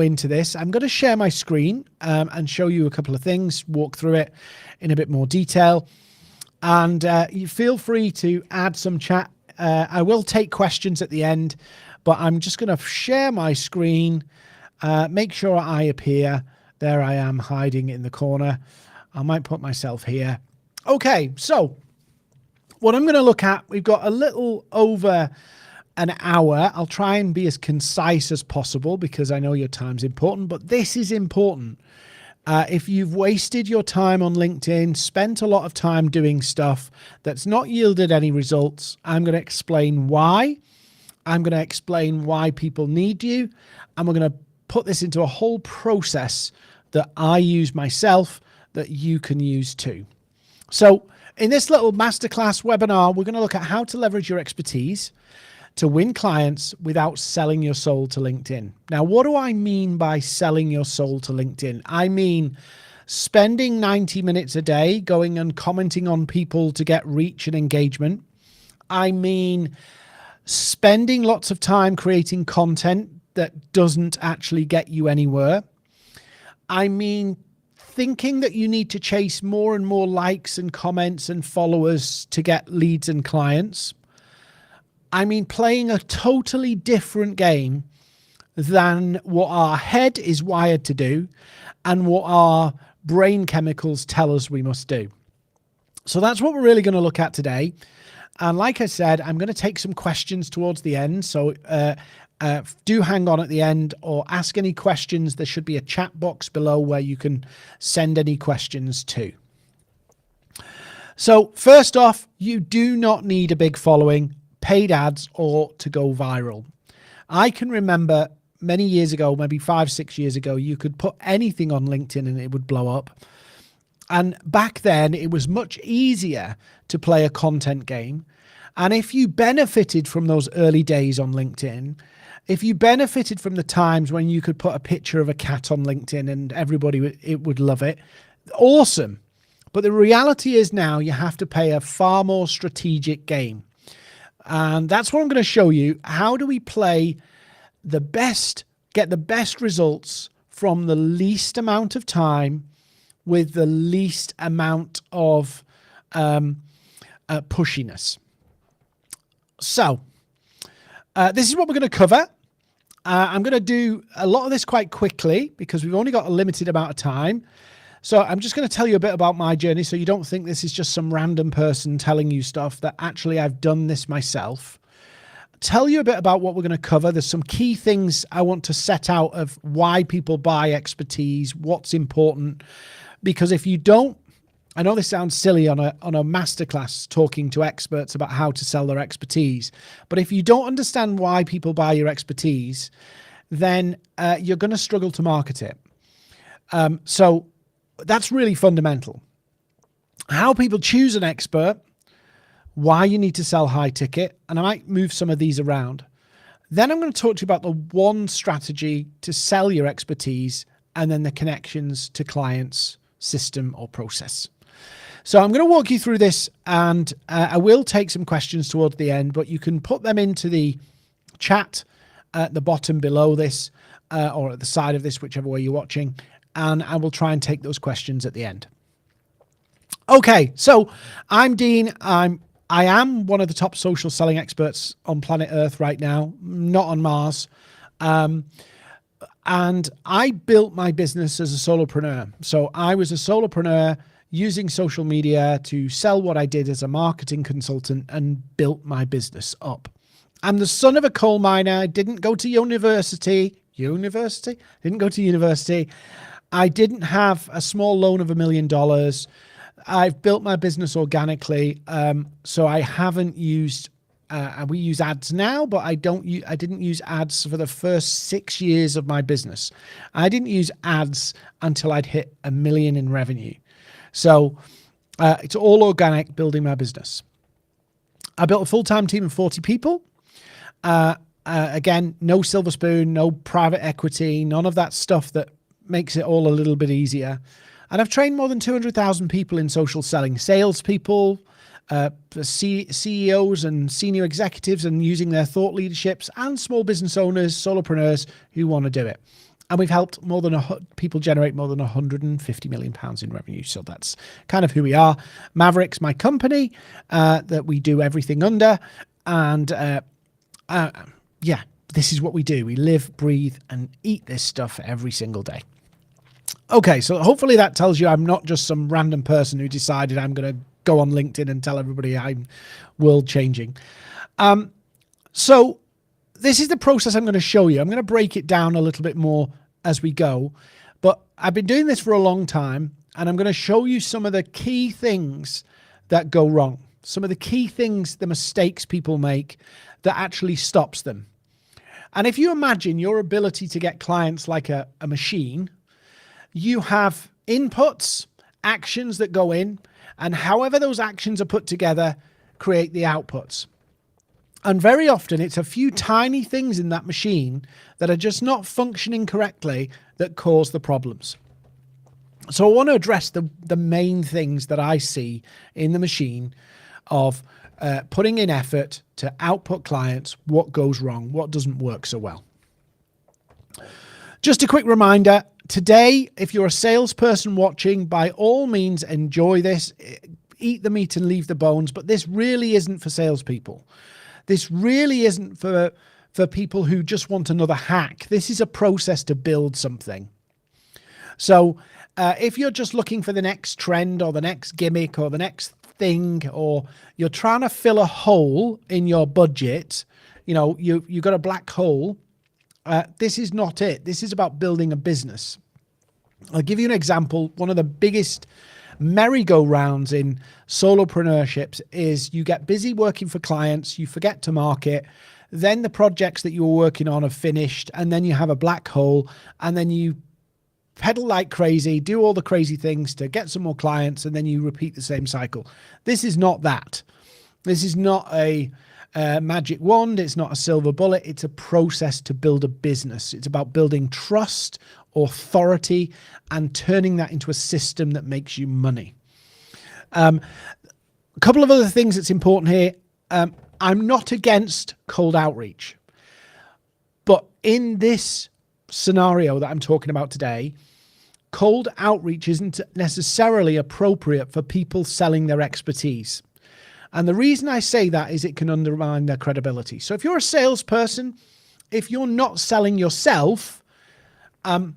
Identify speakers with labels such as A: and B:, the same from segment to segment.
A: into this. I'm going to share my screen and show you a couple of things, walk through it in a bit more detail. And you feel free to add some chat. I will take questions at the end, but I'm just going to share my screen, make sure I appear. There I am hiding in the corner. I might put myself here. Okay, so what I'm going to look at, we've got a little over an hour. I'll try and be as concise as possible because I know your time's important, but this is important. If you've wasted your time on LinkedIn, spent a lot of time doing stuff that's not yielded any results, I'm going to explain why. I'm going to explain why people need you. And we're going to put this into a whole process that I use myself that you can use too. So in this little masterclass webinar, we're going to look at how to leverage your expertise to win clients without selling your soul to LinkedIn. Now, what do I mean by selling your soul to LinkedIn? I mean spending 90 minutes a day going and commenting on people to get reach and engagement. I mean spending lots of time creating content that doesn't actually get you anywhere. I mean thinking that you need to chase more and more likes and comments and followers to get leads and clients. I mean playing a totally different game than what our head is wired to do and what our brain chemicals tell us we must do. So that's what we're really going to look at today. And like I said, I'm going to take some questions towards the end. So do hang on at the end or ask any questions. There should be a chat box below where you can send any questions to. So first off, you do not need a big following, paid ads, or to go viral. I can remember many years ago, maybe 5-6 years ago, you could put anything on LinkedIn and it would blow up. And back then it was much easier to play a content game. And if you benefited from those early days on LinkedIn, if you benefited from the times when you could put a picture of a cat on LinkedIn and everybody would love it, awesome. But the reality is now you have to play a far more strategic game. And that's what I'm going to show you. How do we play the best, get the best results from the least amount of time with the least amount of pushiness. So this is what we're going to cover. I'm going to do a lot of this quite quickly because we've only got a limited amount of time. So I'm just going to tell you a bit about my journey so you don't think this is just some random person telling you stuff, that actually I've done this myself. Tell you a bit about what we're going to cover. There's some key things I want to set out of why people buy expertise, what's important. Because if you don't, I know this sounds silly on a masterclass talking to experts about how to sell their expertise, but if you don't understand why people buy your expertise, then you're going to struggle to market it. So that's really fundamental. How people choose an expert, why you need to sell high ticket, and I might move some of these around. Then I'm going to talk to you about the one strategy to sell your expertise and then the connections to clients, system or process. So I'm going to walk you through this, and I will take some questions towards the end, but you can put them into the chat at the bottom below this or at the side of this, whichever way you're watching. And I will try and take those questions at the end. Okay, so I'm Dean. I am one of the top social selling experts on planet Earth right now, not on Mars. And I built my business as a solopreneur. So I was a solopreneur using social media to sell what I did as a marketing consultant and built my business up. I'm the son of a coal miner. I didn't go to university. Didn't go to university. I didn't have a small loan of $1 million. I've built my business organically. So I haven't used, we use ads now, but I didn't use ads for the first 6 years of my business. I didn't use ads until I'd hit $1 million in revenue. So it's all organic, building my business. I built a full-time team of 40 people. Again, no silver spoon, no private equity, none of that stuff that makes it all a little bit easier. And I've trained more than 200,000 people in social selling, salespeople, CEOs and senior executives, and using their thought leaderships, and small business owners, solopreneurs who want to do it. And we've helped people generate more than £150 million in revenue. So that's kind of who we are. Maverick's my company that we do everything under. And yeah, this is what we do. We live, breathe, and eat this stuff every single day. Okay, so hopefully that tells you I'm not just some random person who decided I'm going to go on LinkedIn and tell everybody I'm world changing. So this is the process I'm going to show you. I'm going to break it down a little bit more as we go, but I've been doing this for a long time, and I'm going to show you some of the key things that go wrong, some of the key things, the mistakes people make that actually stops them. And if you imagine your ability to get clients like a machine, you have inputs, actions that go in, and however those actions are put together, create the outputs. And very often it's a few tiny things in that machine that are just not functioning correctly that cause the problems. So I want to address the main things that I see in the machine of putting in effort to output clients, what goes wrong, what doesn't work so well. Just a quick reminder, today, if you're a salesperson watching, by all means enjoy this, eat the meat and leave the bones, but this really isn't for salespeople. This really isn't for people who just want another hack. This is a process to build something. So if you're just looking for the next trend or the next gimmick or the next thing, or you're trying to fill a hole in your budget, you know, you've got a black hole, this is not it. This is about building a business. I'll give you an example. One of the biggest merry-go-rounds in solopreneurships is you get busy working for clients, you forget to market, then the projects that you were working on are finished, and then you have a black hole, and then you pedal like crazy, do all the crazy things to get some more clients, and then you repeat the same cycle. This is not that. This is not a magic wand. It's not a silver bullet. It's a process to build a business. It's about building trust, authority, and turning that into a system that makes you money. A couple of other things that's important here. I'm not against cold outreach, but in this scenario that I'm talking about today, cold outreach isn't necessarily appropriate for people selling their expertise. And the reason I say that is it can undermine their credibility. So if you're a salesperson, if you're not selling yourself, knock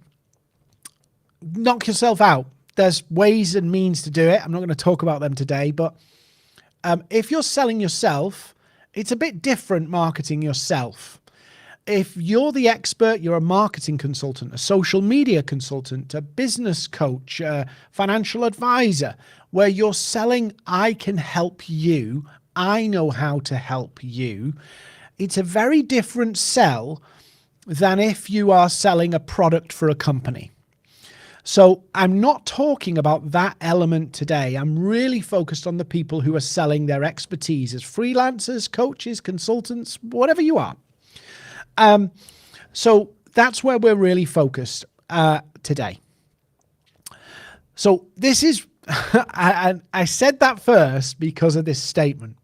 A: yourself out. There's ways and means to do it. I'm not going to talk about them today, but if you're selling yourself, it's a bit different marketing yourself. If you're the expert, you're a marketing consultant, a social media consultant, a business coach, a financial advisor, where you're selling, I can help you, I know how to help you. It's a very different sell than if you are selling a product for a company. So I'm not talking about that element today. I'm really focused on the people who are selling their expertise as freelancers, coaches, consultants, whatever you are. So that's where we're really focused today. So this is, I said that first because of this statement.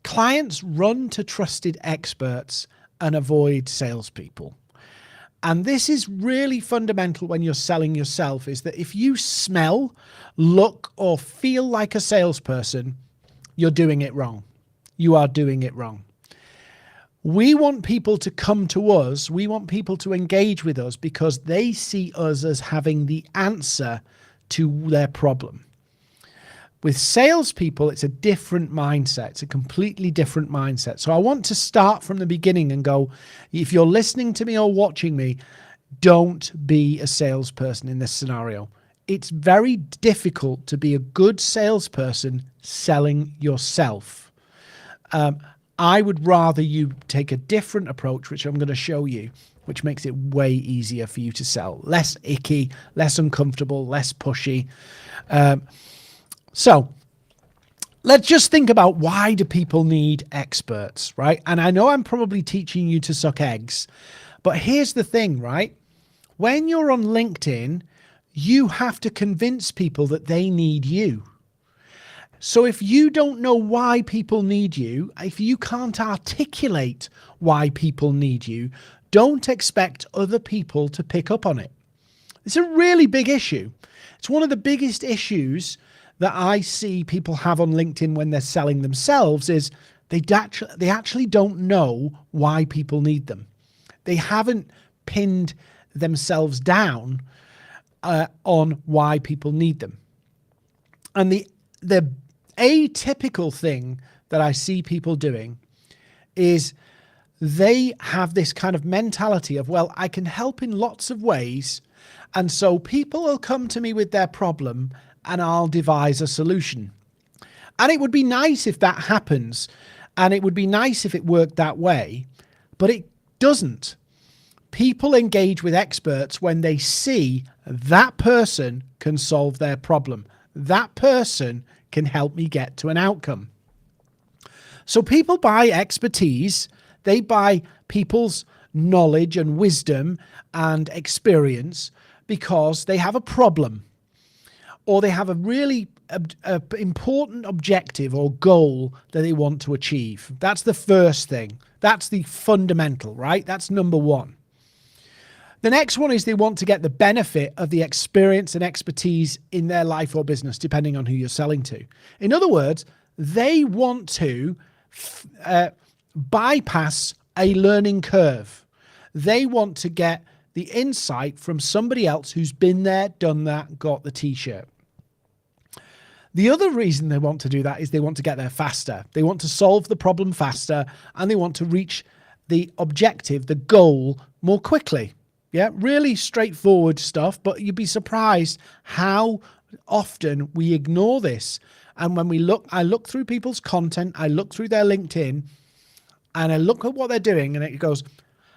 A: Clients run to trusted experts and avoid salespeople. And this is really fundamental when you're selling yourself, is that if you smell, look, or feel like a salesperson, you're doing it wrong. You are doing it wrong. We want people to come to us. We want people to engage with us because they see us as having the answer to their problem. With salespeople, it's a different mindset. It's a completely different mindset. So I want to start from the beginning and go, if you're listening to me or watching me, don't be a salesperson in this scenario. It's very difficult to be a good salesperson selling yourself. I would rather you take a different approach, which I'm going to show you, which makes it way easier for you to sell. Less icky, less uncomfortable, less pushy. So let's just think about, why do people need experts, right? And I know I'm probably teaching you to suck eggs, but here's the thing, right? When you're on LinkedIn, you have to convince people that they need you. So if you don't know why people need you, if you can't articulate why people need you, don't expect other people to pick up on it. It's a really big issue. It's one of the biggest issues that I see people have on LinkedIn when they're selling themselves is they actually don't know why people need them. They haven't pinned themselves down on why people need them. And the atypical thing that I see people doing is they have this kind of mentality of, well, I can help in lots of ways, and so people will come to me with their problem and I'll devise a solution. And it would be nice if that happens, and it would be nice if it worked that way, but it doesn't. People engage with experts when they see that person can solve their problem. That person can help me get to an outcome. So people buy expertise, they buy people's knowledge and wisdom and experience because they have a problem or they have a really important objective or goal that they want to achieve. That's the first thing. That's the fundamental, right? That's number one. The next one is they want to get the benefit of the experience and expertise in their life or business, depending on who you're selling to. In other words, they want to bypass a learning curve. They want to get the insight from somebody else who's been there, done that, got the t-shirt. The other reason they want to do that is they want to get there faster. They want to solve the problem faster, and they want to reach the objective, the goal, more quickly. Yeah, really straightforward stuff, but you'd be surprised how often we ignore this. And when I look through people's content, I look through their LinkedIn, and I look at what they're doing, and it goes,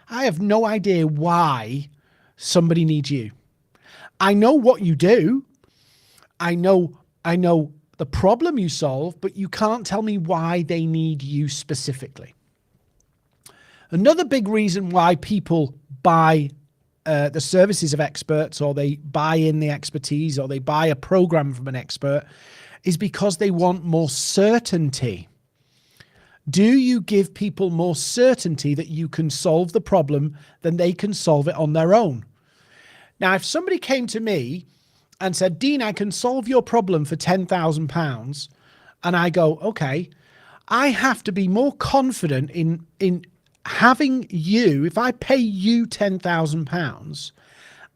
A: I have no idea why somebody needs you. I know what you do. I know the problem you solve, but you can't tell me why they need you specifically. Another big reason why people buy the services of experts, or they buy in the expertise, or they buy a program from an expert, is because they want more certainty. Do you give people more certainty that you can solve the problem than they can solve it on their own? Now, if somebody came to me and said, Dean, I can solve your problem for £10,000, and I go, okay, I have to be more confident in having you, if I pay you £10,000,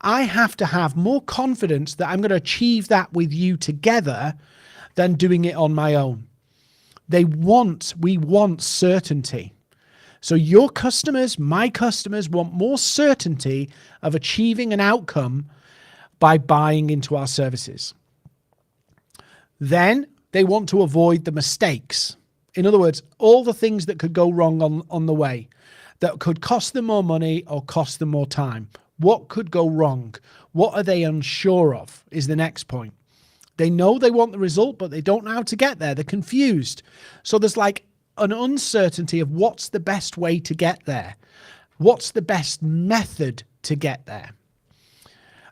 A: I have to have more confidence that I'm going to achieve that with you together than doing it on my own. We want certainty. So your customers, my customers, want more certainty of achieving an outcome by buying into our services. Then they want to avoid the mistakes. In other words, all the things that could go wrong on the way, that could cost them more money or cost them more time. What could go wrong? What are they unsure of is the next point. They know they want the result, but they don't know how to get there. They're confused. So there's like an uncertainty of what's the best way to get there. What's the best method to get there?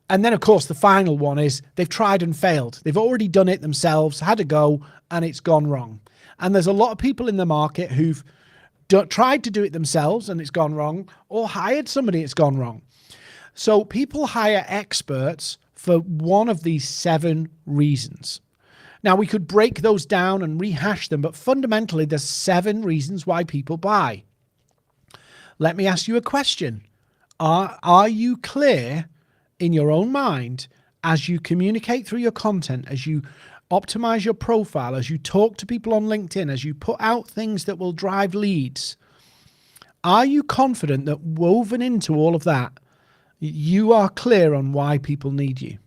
A: And then, of course, the final one is they've tried and failed. They've already done it themselves, had a go, and it's gone wrong. And there's a lot of people in the market who've tried to do it themselves and it's gone wrong, or hired somebody, it's gone wrong. So people hire experts for one of these 7 reasons. Now, we could break those down and rehash them, but fundamentally, there's 7 reasons why people buy. Let me ask you a question. Are you clear in your own mind as you communicate through your content, as you optimize your profile, as you talk to people on LinkedIn, as you put out things that will drive leads? Are you confident that woven into all of that, you are clear on why people need you?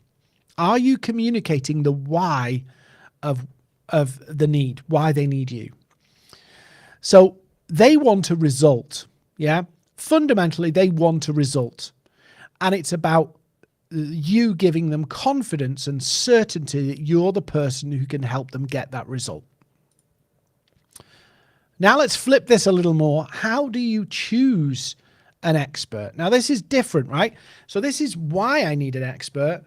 A: Are you communicating the why of the need, why they need you? So they want a result. Yeah. Fundamentally, they want a result. And it's about you giving them confidence and certainty that you're the person who can help them get that result. Now let's flip this a little more. How do you choose an expert? Now this is different, right? So this is why I need an expert.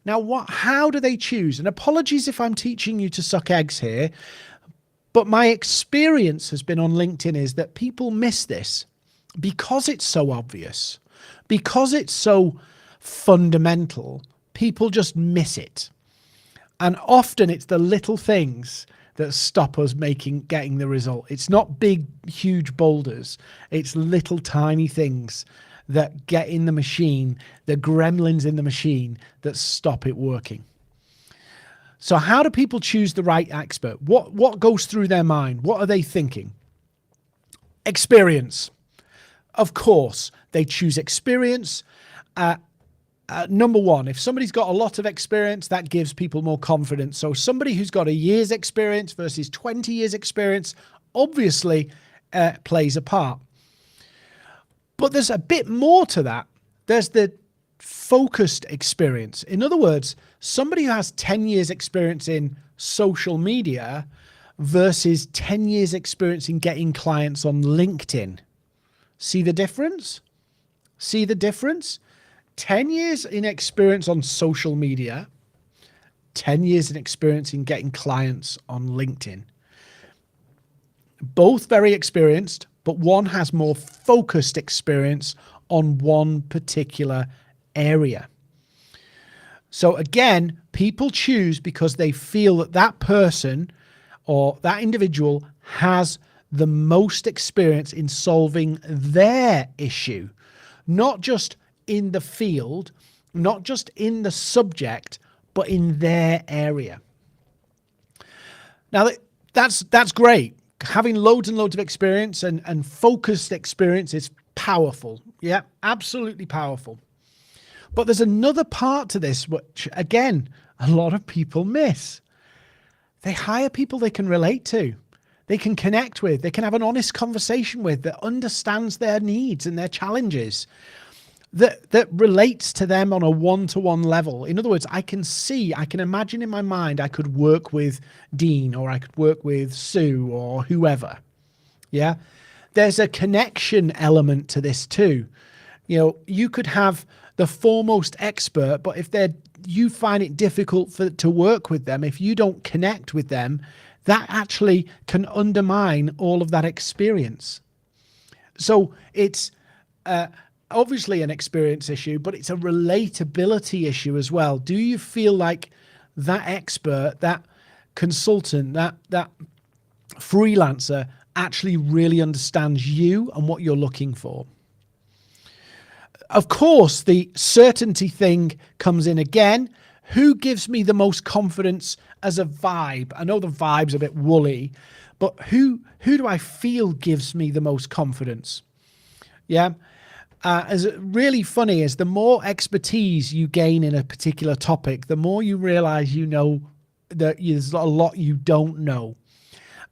A: Now how do they choose? And apologies if I'm teaching you to suck eggs here, but my experience has been on LinkedIn is that people miss this. because it's so obvious, because it's so fundamental, people just miss it. And often it's the little things that stop us getting the result. It's not big, huge boulders. It's little tiny things that get in the machine, the gremlins in the machine that stop it working. So how do people choose the right expert? What goes through their mind? What are they thinking? Experience. Of course, they choose experience. Number one, if somebody's got a lot of experience, that gives people more confidence. So somebody who's got a year's experience versus 20 years experience obviously plays a part. But there's a bit more to that. There's the focused experience. In other words, somebody who has 10 years experience in social media versus 10 years experience in getting clients on LinkedIn. See the difference? See the difference? 10 years in experience on social media, 10 years in experience in getting clients on LinkedIn. Both very experienced, but one has more focused experience on one particular area. So again, people choose because they feel that that person or that individual has the most experience in solving their issue, not just in the field, not just in the subject, but in their area. Now that's great. Having loads and loads of experience and focused experience is powerful. Yeah, absolutely powerful. But there's another part to this, which again, a lot of people miss. They hire people they can relate to, they can connect with, they can have an honest conversation with, that understands their needs and their challenges, that relates to them on a one-to-one level. In other words, I can imagine in my mind, I could work with Dean or I could work with Sue or whoever. Yeah. There's a connection element to this too. You know, you could have the foremost expert, but if you find it difficult to work with them, if you don't connect with them, that actually can undermine all of that experience. So it's, obviously an experience issue, but it's a relatability issue as well. Do you feel like that expert, that consultant, that freelancer actually really understands you and what you're looking for? Of course, the certainty thing comes in again. Who gives me the most confidence as a vibe? I know the vibe's a bit woolly, but who do I feel gives me the most confidence? Yeah. As really funny is the more expertise you gain in a particular topic, the more you realize you know that there's a lot you don't know.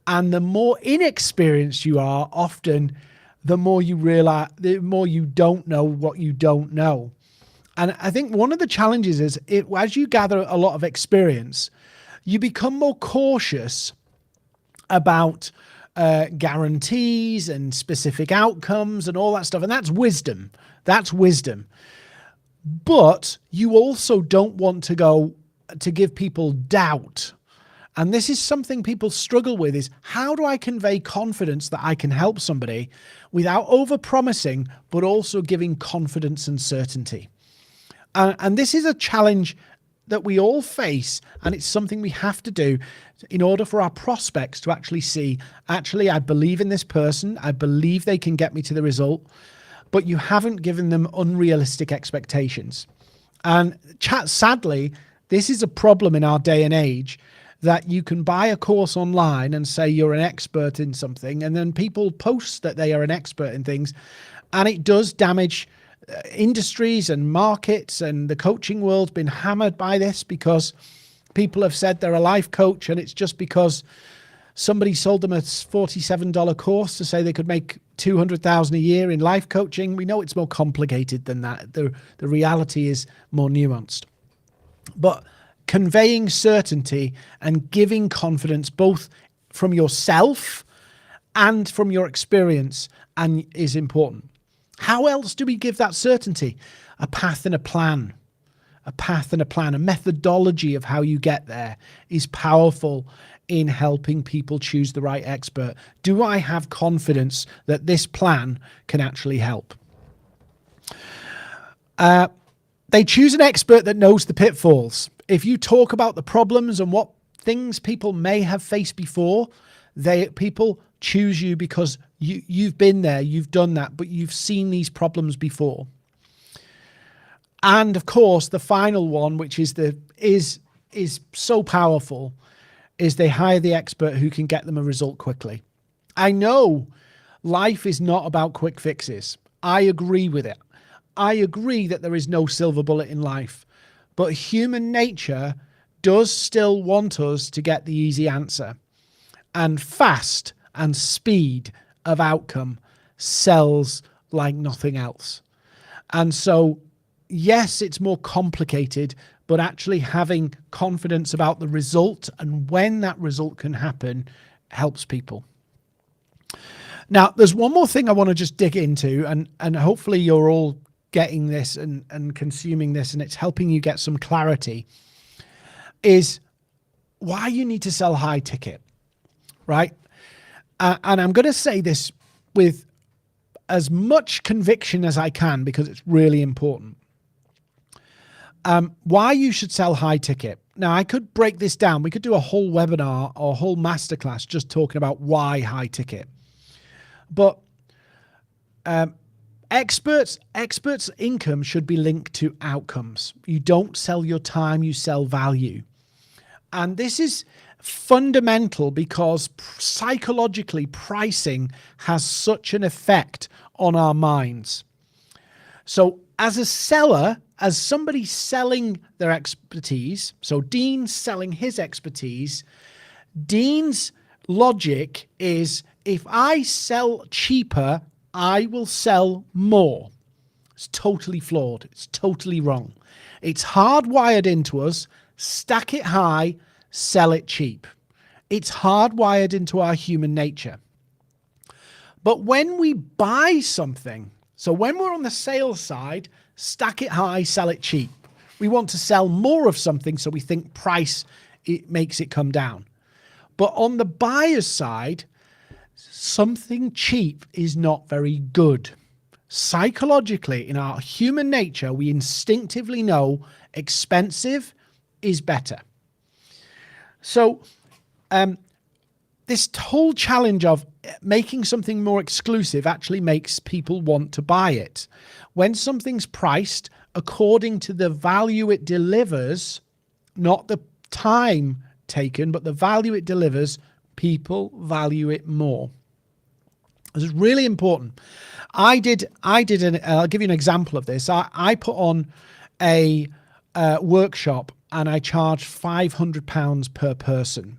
A: And the more inexperienced you are, often the more you realize, the more you don't know what you don't know. And I think one of the challenges is as you gather a lot of experience, you become more cautious about guarantees and specific outcomes and all that stuff. And that's wisdom. That's wisdom. But you also don't want to give people doubt. And this is something people struggle with, is how do I convey confidence that I can help somebody without over-promising, but also giving confidence and certainty? And this is a challenge that we all face, and it's something we have to do in order for our prospects to actually see, actually, I believe in this person, I believe they can get me to the result, but you haven't given them unrealistic expectations. And sadly, this is a problem in our day and age, that you can buy a course online and say you're an expert in something, and then people post that they are an expert in things, and it does damage industries and markets, and the coaching world's been hammered by this because people have said they're a life coach, and it's just because somebody sold them a $47 course to say they could make $200,000 a year in life coaching. We know it's more complicated than that. The reality is more nuanced. But conveying certainty and giving confidence both from yourself and from your experience is important. How else do we give that certainty? A path and a plan. A path and a plan, a methodology of how you get there is powerful in helping people choose the right expert? Do I have confidence that this plan can actually help? They choose an expert that knows the pitfalls. If you talk about the problems and what things people may have faced before, people choose you because you've been there, you've done that, but you've seen these problems before. And of course, the final one, which is so powerful, is they hire the expert who can get them a result quickly. I know life is not about quick fixes. I agree with it. I agree that there is no silver bullet in life, but human nature does still want us to get the easy answer. And fast and speed of outcome sells like nothing else. And so, yes, it's more complicated, but actually having confidence about the result and when that result can happen helps people. Now, there's one more thing I want to just dig into, and hopefully you're all getting this and consuming this, and it's helping you get some clarity, is why you need to sell high ticket, right? And I'm going to say this with as much conviction as I can because it's really important. Why you should sell high ticket. Now, I could break this down. We could do a whole webinar or a whole masterclass just talking about why high ticket. But experts' income should be linked to outcomes. You don't sell your time, you sell value. And this is fundamental because psychologically pricing has such an effect on our minds. So as a seller, as somebody selling their expertise, so Dean's selling his expertise, Dean's logic is if I sell cheaper, I will sell more. It's totally flawed. It's totally wrong. It's hardwired into us. Stack it high, sell it cheap. It's hardwired into our human nature. But when we buy something, so when we're on the sales side, stack it high, sell it cheap. We want to sell more of something, so we think price, it makes it come down. But on the buyer's side, something cheap is not very good. Psychologically, in our human nature, we instinctively know expensive is better. So this whole challenge of making something more exclusive actually makes people want to buy it. When something's priced according to the value it delivers, not the time taken, but the value it delivers, people value it more. This is really important. I'll give you an example of this. I put on a workshop and I charge £500 per person.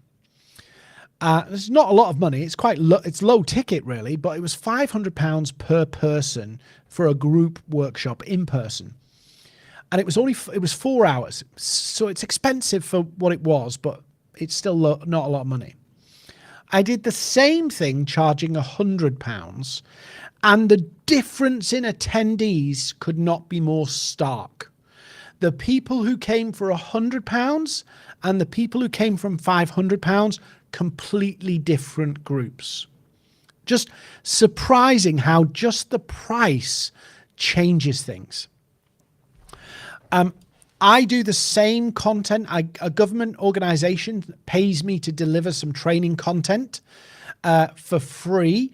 A: It's not a lot of money. It's quite it's low ticket really, but it was £500 per person for a group workshop in person. And it was 4 hours. So it's expensive for what it was, but it's still not a lot of money. I did the same thing charging £100, and the difference in attendees could not be more stark. The people who came for £100 and the people who came from £500, completely different groups. Just surprising how just the price changes things. I do the same content. A government organization pays me to deliver some training content for free,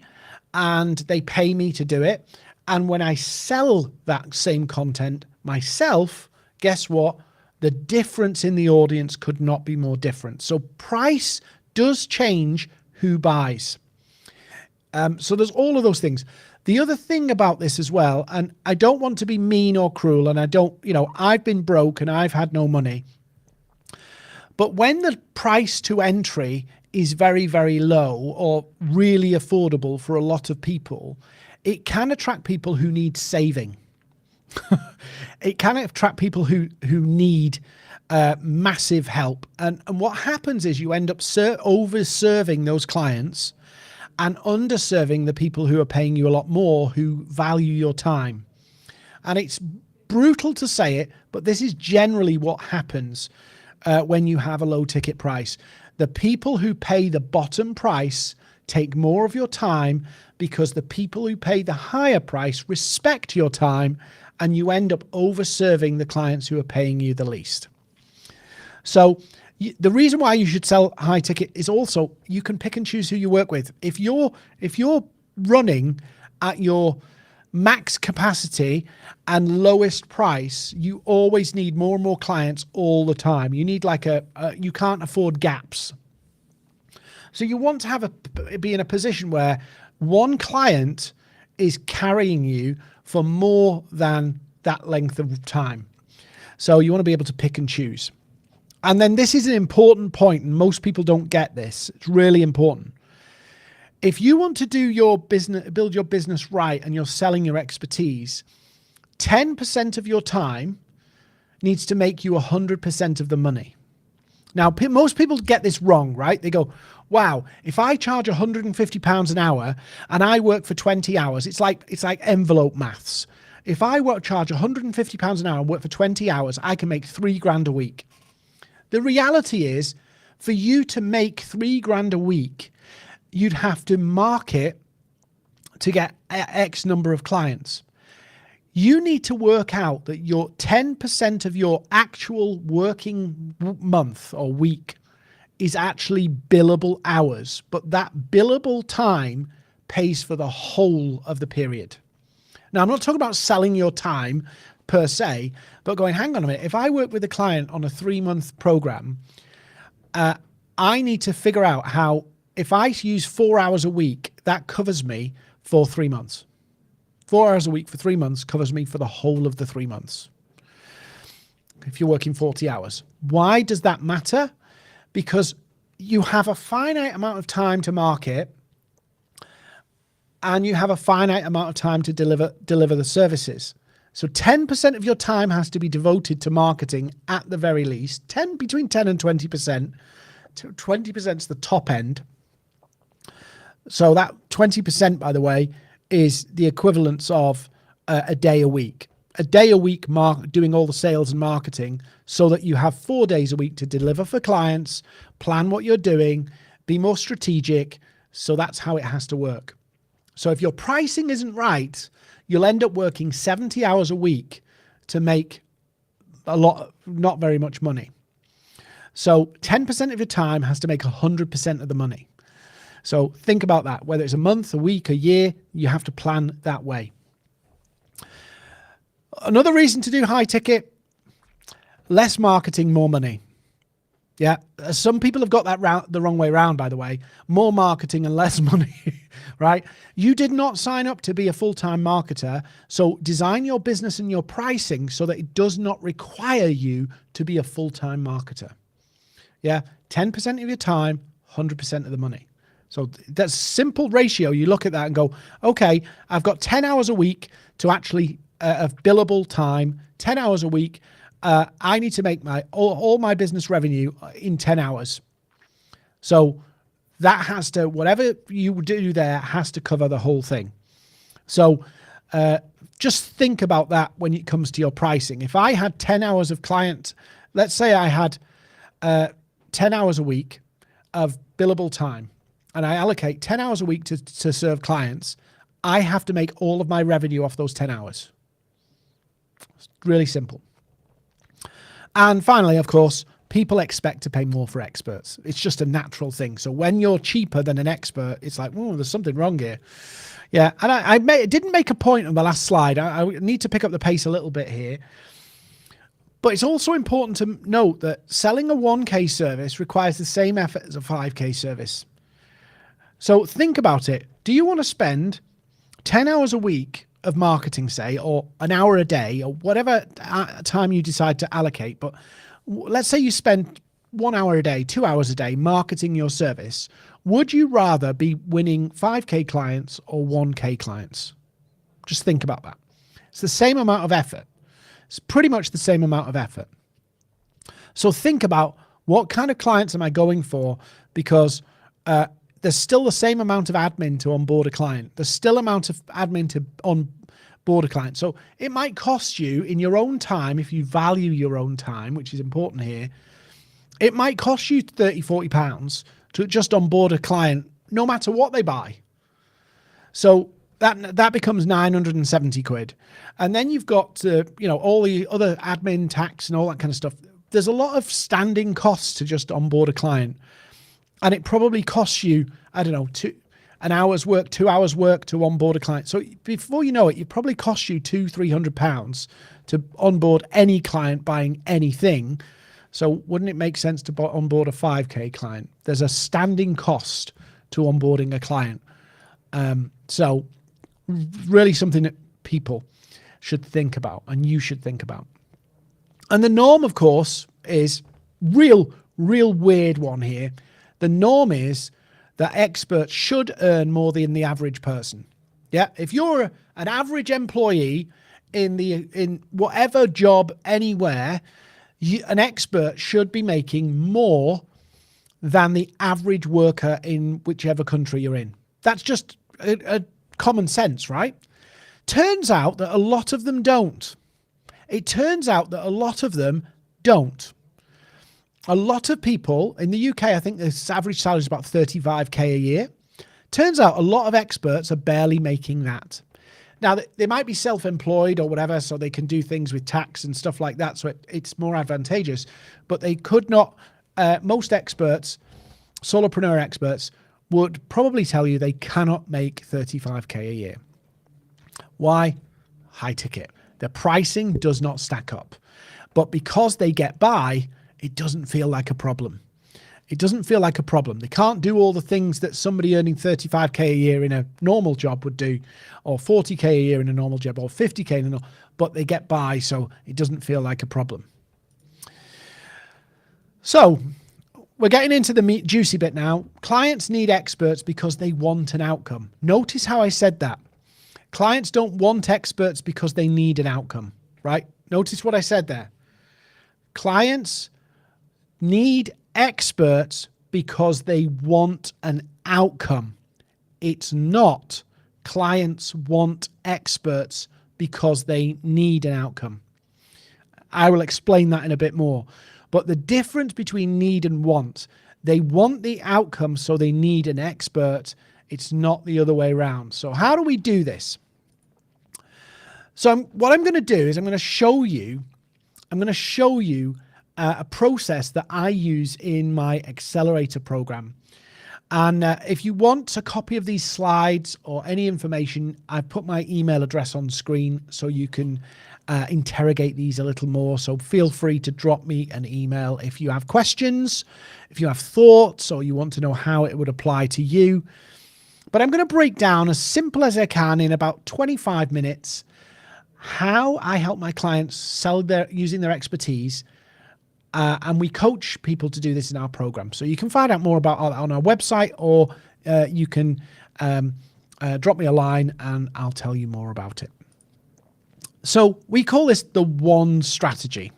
A: and they pay me to do it. And when I sell that same content myself, guess what? The difference in the audience could not be more different. So price does change who buys. So there's all of those things. The other thing about this as well, and I don't want to be mean or cruel, and I've been broke and I've had no money. But when the price to entry is very, very low or really affordable for a lot of people, it can attract people who need saving. It can attract people who need massive help. And what happens is you end up over-serving those clients and underserving the people who are paying you a lot more, who value your time. And it's brutal to say it, but this is generally what happens when you have a low ticket price. The people who pay the bottom price take more of your time because the people who pay the higher price respect your time, and you end up over-serving the clients who are paying you the least. So the reason why you should sell high ticket is also you can pick and choose who you work with. If you're running at your max capacity and lowest price, you always need more and more clients all the time. You need you can't afford gaps. So you want to be in a position where one client is carrying you for more than that length of time. So you want to be able to pick and choose. And then this is an important point, and most people don't get this. It's really important. If you want to do your business, build your business right, and you're selling your expertise, 10% of your time needs to make you 100% of the money. Now, most people get this wrong, right? They go, wow, if I charge £150 an hour and I work for 20 hours, it's like envelope maths. If I charge £150 an hour and work for 20 hours, I can make $3,000 a week. The reality is, for you to make $3,000 a week, you'd have to market to get X number of clients. You need to work out that your 10% of your actual working month or week is actually billable hours, but that billable time pays for the whole of the period. Now, I'm not talking about selling your time per se, but going, hang on a minute, if I work with a client on a 3-month program, I need to figure out how, if I use 4 hours a week, that covers me for 3 months. 4 hours a week for 3 months covers me for the whole of the 3 months. If you're working 40 hours. Why does that matter? Because you have a finite amount of time to market, and you have a finite amount of time to deliver the services. So 10% of your time has to be devoted to marketing at the very least, between 10 and 20%. 20% is the top end. So that 20%, by the way, is the equivalence of a day a week. A day a week doing all the sales and marketing, so that you have 4 days a week to deliver for clients, plan what you're doing, be more strategic. So that's how it has to work. So if your pricing isn't right, you'll end up working 70 hours a week to make not very much money. So 10% of your time has to make 100% of the money. So think about that. Whether it's a month, a week, a year, you have to plan that way. Another reason to do high ticket, less marketing, more money. Yeah, some people have got that the wrong way around, by the way. More marketing and less money, right? You did not sign up to be a full-time marketer, so design your business and your pricing so that it does not require you to be a full-time marketer. Yeah, 10% of your time, 100% of the money. So that's a simple ratio. You look at that and go, okay, I've got 10 hours a week to actually of billable time, 10 hours a week. I need to make all my business revenue in 10 hours. So that has to, whatever you do there has to cover the whole thing. So just think about that when it comes to your pricing. If I had 10 hours of client, let's say I had 10 hours a week of billable time, and I allocate 10 hours a week to serve clients, I have to make all of my revenue off those 10 hours. It's really simple. And finally, of course, people expect to pay more for experts. It's just a natural thing. So when you're cheaper than an expert, it's like, oh, there's something wrong here. Yeah, and I didn't make a point on the last slide. I need to pick up the pace a little bit here. But it's also important to note that selling a 1K service requires the same effort as a 5K service. So think about it. Do you want to spend 10 hours a week of marketing, say, or an hour a day, or whatever time you decide to allocate? But let's say you spend 1 hour a day, 2 hours a day marketing your service. Would you rather be winning 5K clients or 1K clients? Just think about that. It's the same amount of effort. It's pretty much the same amount of effort. So think about, what kind of clients am I going for? Because there's still the same amount of admin to onboard a client. There's still amount of admin to onboard a client. So it might cost you in your own time, if you value your own time, which is important here, It might cost you 30, 40 pounds to just onboard a client, no matter what they buy. So that becomes 970 quid. And then you've got, all the other admin, tax and all that kind of stuff. There's a lot of standing costs to just onboard a client. And it probably costs you, I don't know, 2 hours work, 2 hours work to onboard a client. So before you know it, it probably costs you £200-300 to onboard any client buying anything. So wouldn't it make sense to onboard a 5K client? There's a standing cost to onboarding a client. So really something that people should think about and you should think about. And the norm, of course, is real weird one here. The norm is that experts should earn more than the average person. Yeah. If you're an average employee in whatever job anywhere, an expert should be making more than the average worker in whichever country you're in. That's just a common sense, right? Turns out that a lot of them don't. It turns out that a lot of them don't. A lot of people in the UK, I think the average salary is about 35k a year. Turns out a lot of experts are barely making that. Now, they might be self-employed or whatever, so they can do things with tax and stuff like that, so it's more advantageous. But they could not, most experts, solopreneur experts, would probably tell you they cannot make 35k a year. Why? High ticket. The pricing does not stack up. But because they get by, it doesn't feel like a problem. It doesn't feel like a problem. They can't do all the things that somebody earning 35k a year in a normal job would do, or 40k a year in a normal job, or 50k in a normal, but they get by, so it doesn't feel like a problem. So we're getting into the juicy bit now. Clients need experts because they want an outcome. Notice how I said that. Clients don't want experts because they need an outcome, right? Notice what I said there. Clients need experts because they want an outcome. It's not clients want experts because they need an outcome. I will explain that in a bit more. But the difference between need and want, they want the outcome, so they need an expert. It's not the other way around. So how do we do this? So what I'm going to do is I'm going to show you a process that I use in my Accelerator program. And if you want a copy of these slides or any information, I've put my email address on screen so you can interrogate these a little more. So feel free to drop me an email if you have questions, if you have thoughts, or you want to know how it would apply to you. But I'm going to break down as simple as I can in about 25 minutes how I help my clients sell using their expertise. And we coach people to do this in our program. So you can find out more about it on our website, or you can drop me a line and I'll tell you more about it. So we call this the one strategy.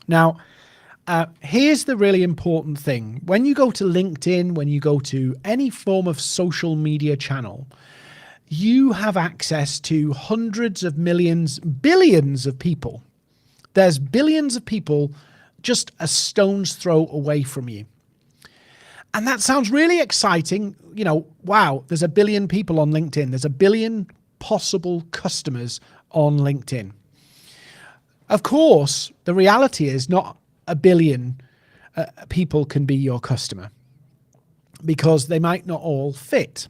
A: Now, here's the really important thing. When you go to LinkedIn, when you go to any form of social media channel, you have access to hundreds of millions, billions of people. There's billions of people just a stone's throw away from you. And that sounds really exciting. You know, wow, there's a billion people on LinkedIn. There's a billion possible customers on LinkedIn. Of course, the reality is not a billion people can be your customer because they might not all fit.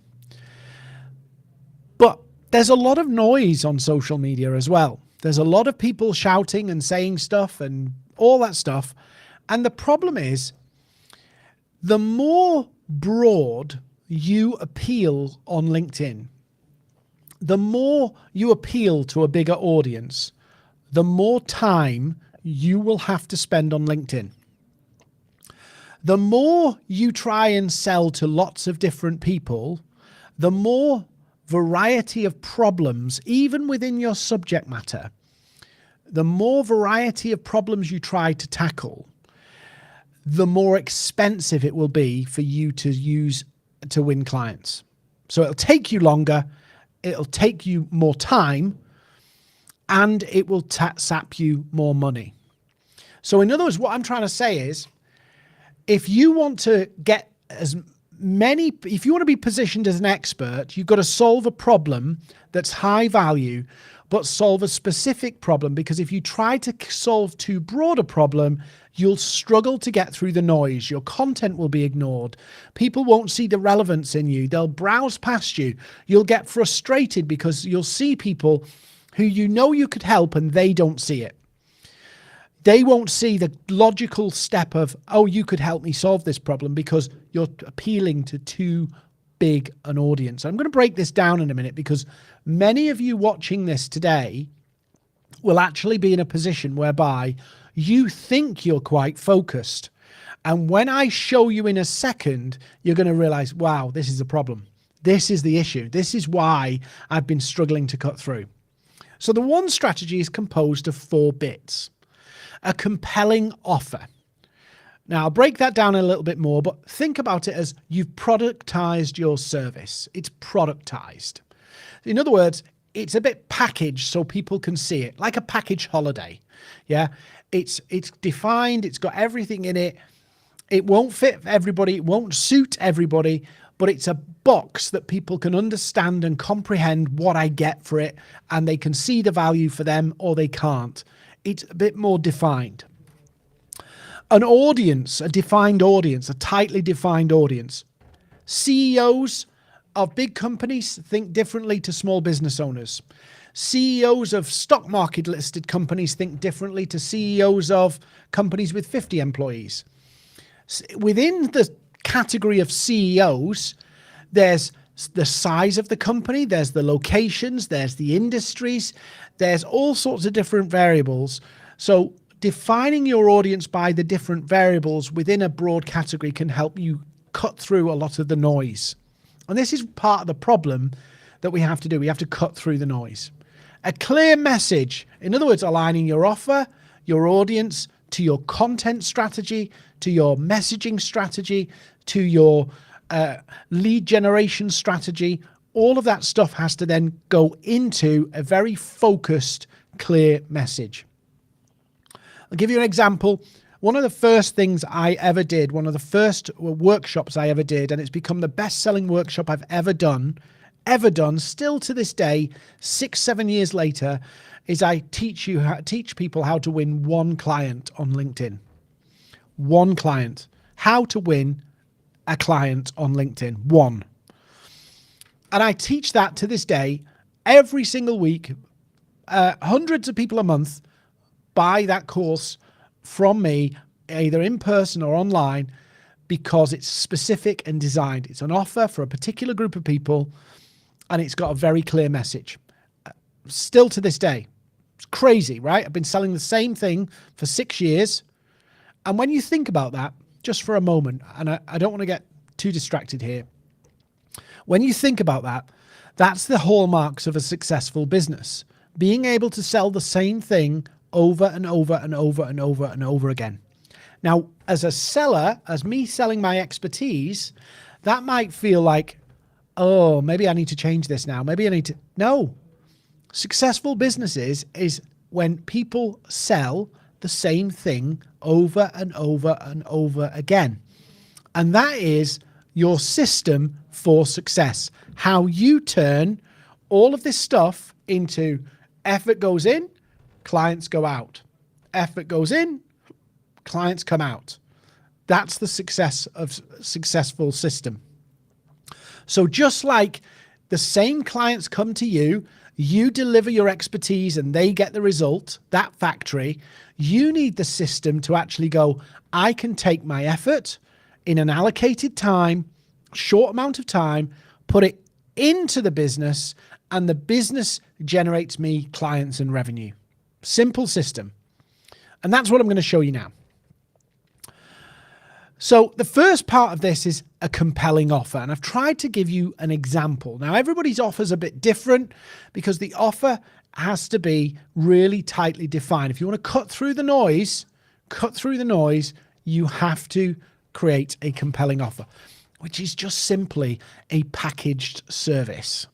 A: But there's a lot of noise on social media as well. There's a lot of people shouting and saying stuff and all that stuff. And the problem is, the more broad you appeal on LinkedIn, the more you appeal to a bigger audience, the more time you will have to spend on LinkedIn. The more you try and sell to lots of different people, the more variety of problems, even within your subject matter, the more variety of problems you try to tackle, the more expensive it will be for you to use to win clients. So it'll take you longer, it'll take you more time, and it will sap you more money. So in other words, what I'm trying to say is, if you want to get if you want to be positioned as an expert, you've got to solve a problem that's high value, but solve a specific problem, because if you try to solve too broad a problem, you'll struggle to get through the noise. Your content will be ignored. People won't see the relevance in you. They'll browse past you. You'll get frustrated because you'll see people who you know you could help and they don't see it. They won't see the logical step of, oh, you could help me solve this problem, because you're appealing to too big an audience. I'm going to break this down in a minute, because many of you watching this today will actually be in a position whereby you think you're quite focused. And when I show you in a second, you're going to realize, wow, this is a problem. This is the issue. This is why I've been struggling to cut through. So the one strategy is composed of 4 bits. A compelling offer. Now, I'll break that down a little bit more, but think about it as you've productized your service. It's productized. In other words, it's a bit packaged so people can see it, like a package holiday. Yeah, it's defined. It's got everything in it. It won't fit everybody. It won't suit everybody, but it's a box that people can understand and comprehend what I get for it, and they can see the value for them or they can't. It's a bit more defined. An audience, a defined audience, a tightly defined audience. CEOs of big companies think differently to small business owners. CEOs of stock market listed companies think differently to CEOs of companies with 50 employees. Within the category of CEOs, there's the size of the company, there's the locations, there's the industries, there's all sorts of different variables. So defining your audience by the different variables within a broad category can help you cut through a lot of the noise. And this is part of the problem that we have to do. We have to cut through the noise. A clear message, in other words, aligning your offer, your audience, to your content strategy, to your messaging strategy, to your lead generation strategy. All of that stuff has to then go into a very focused, clear message. I'll give you an example. One of the first things I ever did, one of the first workshops I ever did, and it's become the best-selling workshop I've ever done, still to this day, 6-7 years later, is I teach people how to win one client on LinkedIn. One client. How to win a client on LinkedIn. One. And I teach that to this day every single week. Hundreds of people a month buy that course from me, either in person or online, because it's specific and designed. It's an offer for a particular group of people, and it's got a very clear message. Still to this day. It's crazy, right? I've been selling the same thing for 6 years. And when you think about that, just for a moment, and I don't want to get too distracted here. When you think about that, that's the hallmarks of a successful business. Being able to sell the same thing over and over and over and over and over again. Now, as a seller, as me selling my expertise, that might feel like, oh, maybe I need to change this now. Maybe I need to. No. Successful businesses is when people sell the same thing over and over and over again. And that is your system for success. How you turn all of this stuff into effort goes in, clients go out. Effort goes in, clients come out. That's the success of successful system. So just like the same clients come to you, you deliver your expertise and they get the result, that factory, you need the system to actually go, I can take my effort in an allocated time, short amount of time, put it into the business, and the business generates me clients and revenue. Simple system. And that's what I'm going to show you now. So the first part of this is a compelling offer. And I've tried to give you an example. Now, everybody's offer is a bit different because the offer has to be really tightly defined. If you want to cut through the noise, you have to create a compelling offer, which is just simply a packaged service.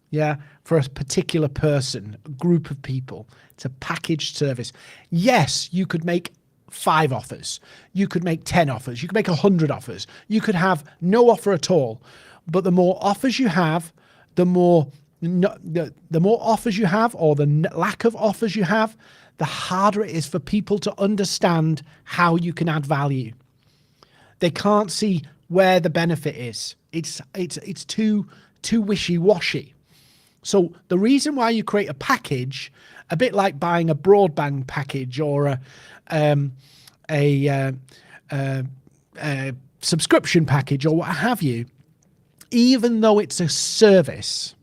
A: Yeah, for a particular person, a group of people. It's a packaged service. Yes, you could make 5 offers. You could make 10 offers. You could make 100 offers. You could have no offer at all. But the more offers you have, the more offers you have, or the lack of offers you have, the harder it is for people to understand how you can add value. They can't see where the benefit is. It's too wishy-washy. So the reason why you create a package, a bit like buying a broadband package or a subscription package or what have you, even though it's a service,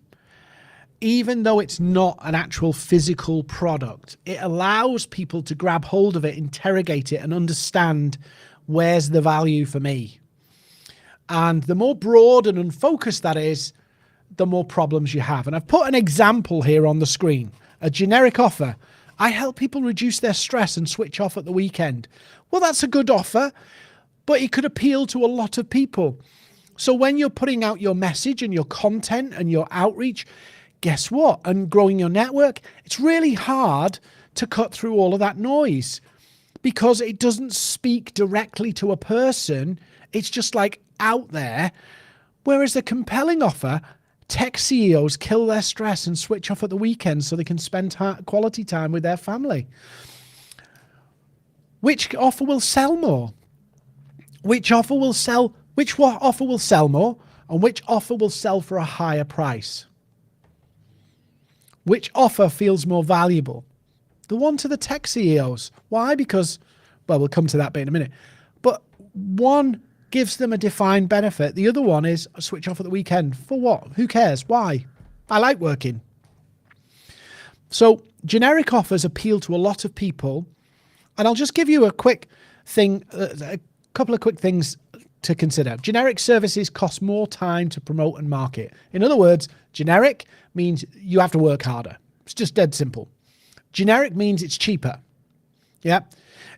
A: even though it's not an actual physical product, it allows people to grab hold of it, interrogate it, and understand where's the value for me. And the more broad and unfocused that is, the more problems you have. And I've put an example here on the screen, a generic offer. I help people reduce their stress and switch off at the weekend. Well, that's a good offer, but it could appeal to a lot of people. So when you're putting out your message and your content and your outreach, guess what? And growing your network, it's really hard to cut through all of that noise because it doesn't speak directly to a person. It's just like out there. Whereas the compelling offer, tech CEOs kill their stress and switch off at the weekend so they can spend quality time with their family. Which offer will sell more? Which offer will sell more? And which offer will sell for a higher price? Which offer feels more valuable? The one to the tech CEOs. Why? Because, well, we'll come to that bit in a minute. But one gives them a defined benefit. The other one is a switch off at the weekend. For what? Who cares? Why? I like working. So generic offers appeal to a lot of people. And I'll just give you a quick thing, a couple of quick things to consider. Generic services cost more time to promote and market. In other words, generic means you have to work harder. It's just dead simple. Generic means it's cheaper. Yeah.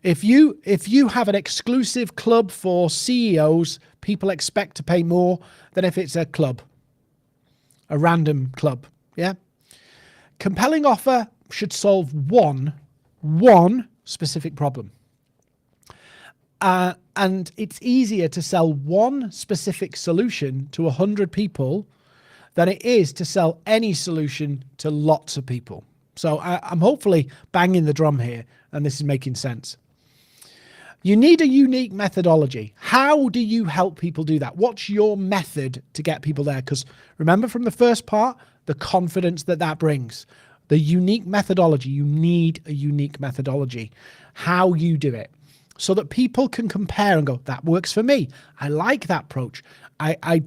A: If you have an exclusive club for CEOs, people expect to pay more than if it's a club, a random club. Yeah. Compelling offer should solve one specific problem. And it's easier to sell one specific solution to 100 people than it is to sell any solution to lots of people. So I'm hopefully banging the drum here, and this is making sense. You need a unique methodology. How do you help people do that? What's your method to get people there? Because remember from the first part, the confidence that brings. The unique methodology. You need a unique methodology. How you do it. So that people can compare and go, that works for me. I like that approach. I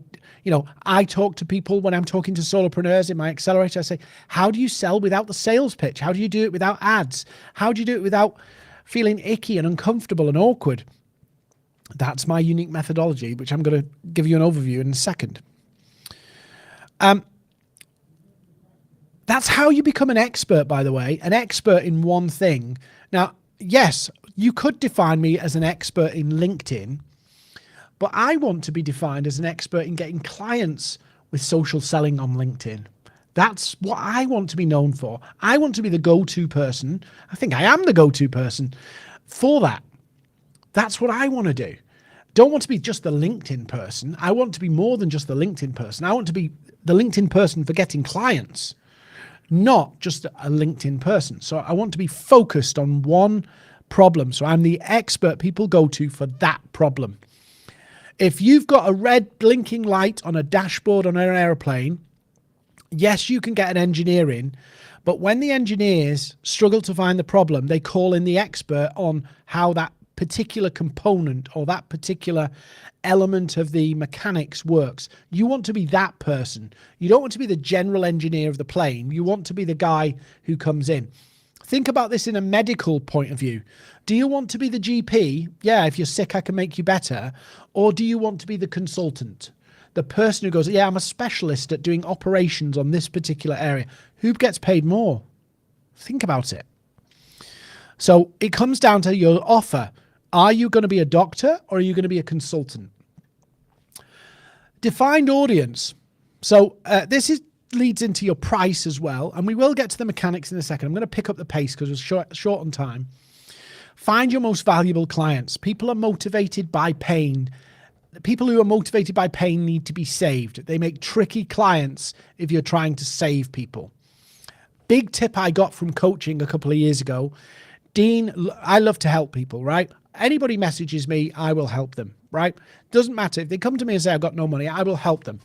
A: talk to people when I'm talking to solopreneurs in my Accelerator. I say, how do you sell without the sales pitch? How do you do it without ads? How do you do it without feeling icky and uncomfortable and awkward? That's my unique methodology, which I'm going to give you an overview in a second. That's how you become an expert, by the way, an expert in one thing. Now, yes, you could define me as an expert in LinkedIn, but I want to be defined as an expert in getting clients with social selling on LinkedIn. That's what I want to be known for. I want to be the go-to person. I think I am the go-to person for that. That's what I want to do. Don't want to be just the LinkedIn person. I want to be more than just the LinkedIn person. I want to be the LinkedIn person for getting clients, not just a LinkedIn person. So I want to be focused on one problem. So I'm the expert people go to for that problem. If you've got a red blinking light on a dashboard on an airplane, yes, you can get an engineer in, but when the engineers struggle to find the problem, they call in the expert on how that particular component or that particular element of the mechanics works. You want to be that person. You don't want to be the general engineer of the plane. You want to be the guy who comes in. Think about this in a medical point of view. Do you want to be the GP? Yeah, if you're sick, I can make you better. Or do you want to be the consultant? The person who goes, yeah, I'm a specialist at doing operations on this particular area. Who gets paid more? Think about it. So it comes down to your offer. Are you going to be a doctor or are you going to be a consultant? Defined audience. So this leads into your price as well. And we will get to the mechanics in a second. I'm going to pick up the pace because we're short on time. Find your most valuable clients. People are motivated by pain. People who are motivated by pain need to be saved. They make tricky clients if you're trying to save people. Big tip I got from coaching a couple of years ago. Dean, I love to help people, right? Anybody messages me, I will help them, right? Doesn't matter. If they come to me and say, I've got no money, I will help them.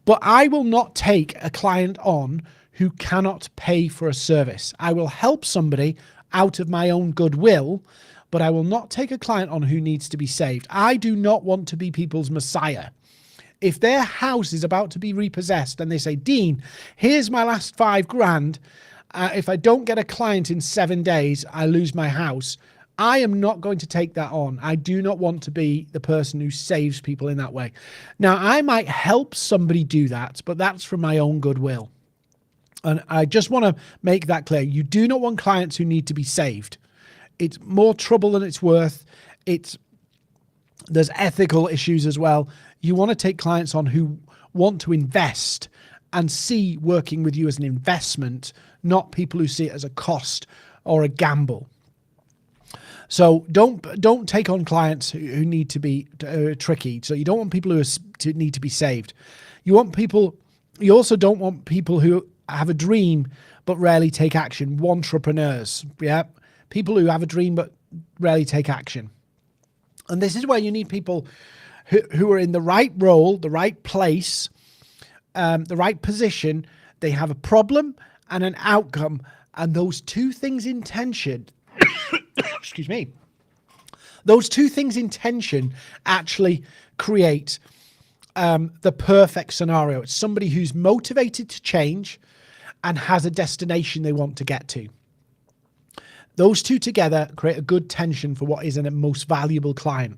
A: But I will not take a client on who cannot pay for a service. I will help somebody out of my own goodwill, but I will not take a client on who needs to be saved. I do not want to be people's messiah. If their house is about to be repossessed and they say, Dean, here's my last $5,000. If I don't get a client in 7 days, I lose my house. I am not going to take that on. I do not want to be the person who saves people in that way. Now, I might help somebody do that, but that's from my own goodwill. And I just want to make that clear. You do not want clients who need to be saved. It's more trouble than it's worth. There's ethical issues as well. You want to take clients on who want to invest and see working with you as an investment, not people who see it as a cost or a gamble. So don't take on clients who need to be tricky. So you don't want people who need to be saved. You also don't want people who have a dream but rarely take action. Wantrepreneurs, yeah? People who have a dream but rarely take action. And this is where you need people who are in the right role, the right place, the right position. They have a problem and an outcome, and those two things in tension, excuse me, those two things in tension actually create the perfect scenario. It's somebody who's motivated to change and has a destination they want to get to. Those two together create a good tension for what is a most valuable client.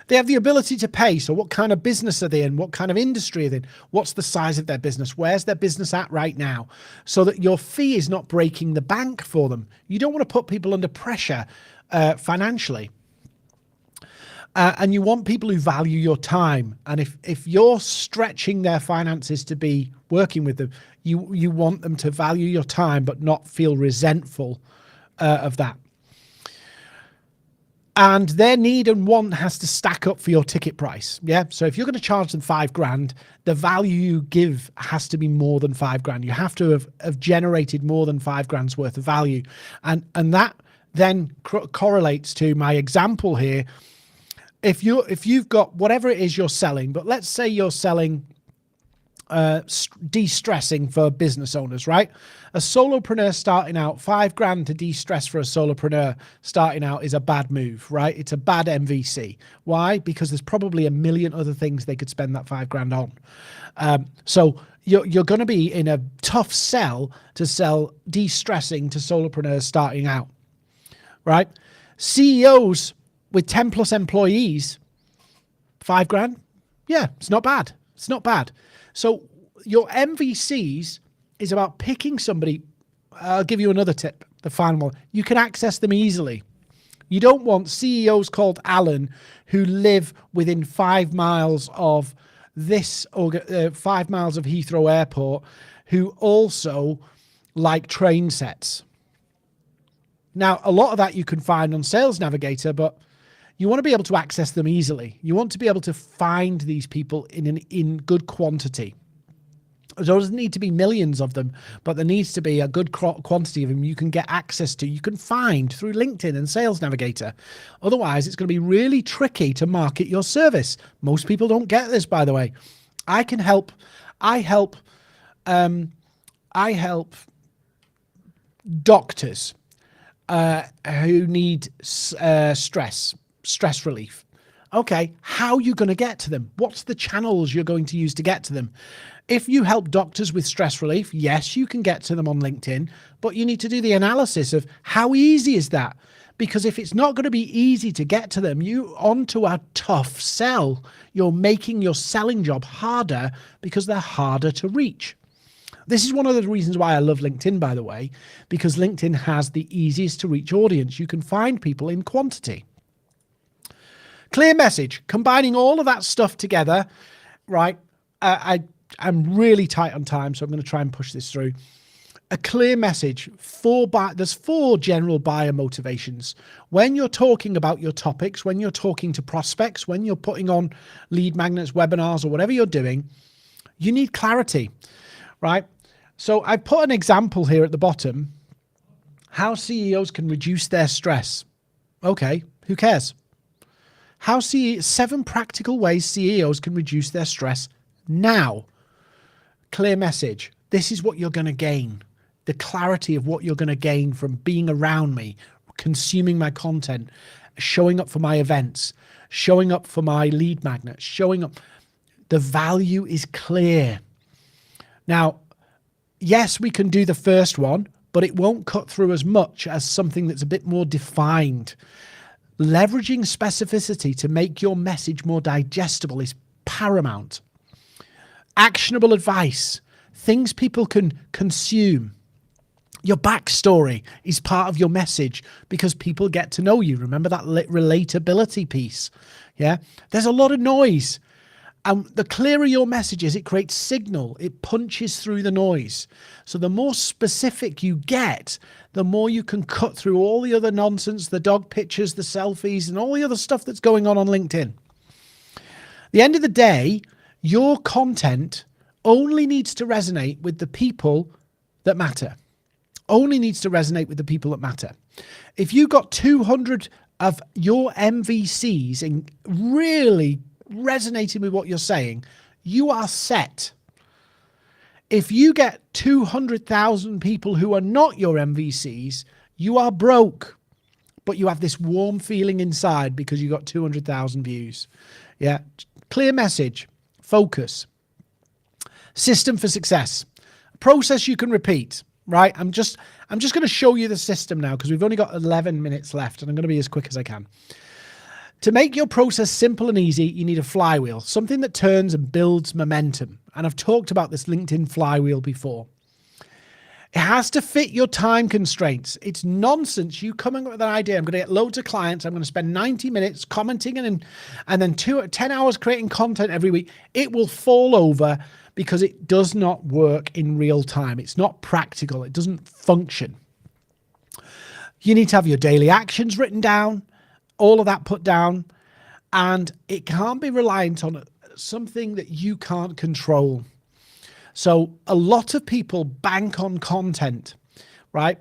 A: They have the ability to pay. So what kind of business are they in? What kind of industry are they in? What's the size of their business? Where's their business at right now? So that your fee is not breaking the bank for them. You don't want to put people under pressure financially. And you want people who value your time. And if you're stretching their finances to be working with them, you want them to value your time but not feel resentful of that. And their need and want has to stack up for your ticket price. Yeah. So if you're going to charge them $5,000, the value you give has to be more than $5,000. You have to have generated more than $5,000 worth of value. And that then correlates to my example here. If you've got whatever it is you're selling, but let's say you're selling de-stressing for business owners, right? A solopreneur starting out, $5,000 to de-stress for a solopreneur starting out is a bad move, right? It's a bad MVC. Why? Because there's probably a million other things they could spend that $5,000 on. So you're going to be in a tough sell to sell de-stressing to solopreneurs starting out, right? CEOs with 10 plus employees, $5,000. Yeah, it's not bad. It's not bad. So your MVCs is about picking somebody. I'll give you another tip, the final one. You can access them easily. You don't want CEOs called Alan who live within 5 miles of 5 miles of Heathrow Airport who also like train sets. Now, a lot of that you can find on Sales Navigator, but you want to be able to access them easily. You want to be able to find these people in good quantity. There doesn't need to be millions of them, but there needs to be a good quantity of them you can get access to. You can find through LinkedIn and Sales Navigator. Otherwise, it's going to be really tricky to market your service. Most people don't get this, by the way. I help doctors who need stress relief. Okay, how are you going to get to them? What's the channels you're going to use to get to them? If you help doctors with stress relief, yes, you can get to them on LinkedIn, but you need to do the analysis of how easy is that? Because if it's not going to be easy to get to them, you're onto a tough sell. You're making your selling job harder because they're harder to reach. This is one of the reasons why I love LinkedIn, by the way, because LinkedIn has the easiest to reach audience. You can find people in quantity. Clear message, combining all of that stuff together, right? I'm really tight on time, so I'm going to try and push this through. A clear message. There's 4 general buyer motivations. When you're talking about your topics, when you're talking to prospects, when you're putting on lead magnets, webinars, or whatever you're doing, you need clarity, right? So I put an example here at the bottom, how CEOs can reduce their stress. Okay, who cares? 7 practical ways CEOs can reduce their stress now. Clear message. This is what you're going to gain. The clarity of what you're going to gain from being around me, consuming my content, showing up for my events, showing up for my lead magnets, showing up. The value is clear. Now, yes, we can do the first one, but it won't cut through as much as something that's a bit more defined. Leveraging specificity to make your message more digestible is paramount. Actionable advice, things people can consume. Your backstory is part of your message because people get to know you. Remember that relatability piece? Yeah. There's a lot of noise. And the clearer your message is, it creates signal. It punches through the noise. So the more specific you get, the more you can cut through all the other nonsense, the dog pictures, the selfies, and all the other stuff that's going on LinkedIn. At the end of the day, your content only needs to resonate with the people that matter. Only needs to resonate with the people that matter. If you got 200 of your MVCs in really resonating with what you're saying, you are set. If you get 200,000 people who are not your MVCs, you are broke, but you have this warm feeling inside because you got 200,000 views. Yeah. Clear message, focus, system for success, process you can repeat, right? I'm just going to show you the system now because we've only got 11 minutes left and I'm going to be as quick as I can. To make your process simple and easy, you need a flywheel, something that turns and builds momentum. And I've talked about this LinkedIn flywheel before. It has to fit your time constraints. It's nonsense you coming up with an idea. I'm going to get loads of clients. I'm going to spend 90 minutes commenting and then 10 hours creating content every week. It will fall over because it does not work in real time. It's not practical. It doesn't function. You need to have your daily actions written down, all of that put down, and it can't be reliant on something that you can't control. So a lot of people bank on content, right?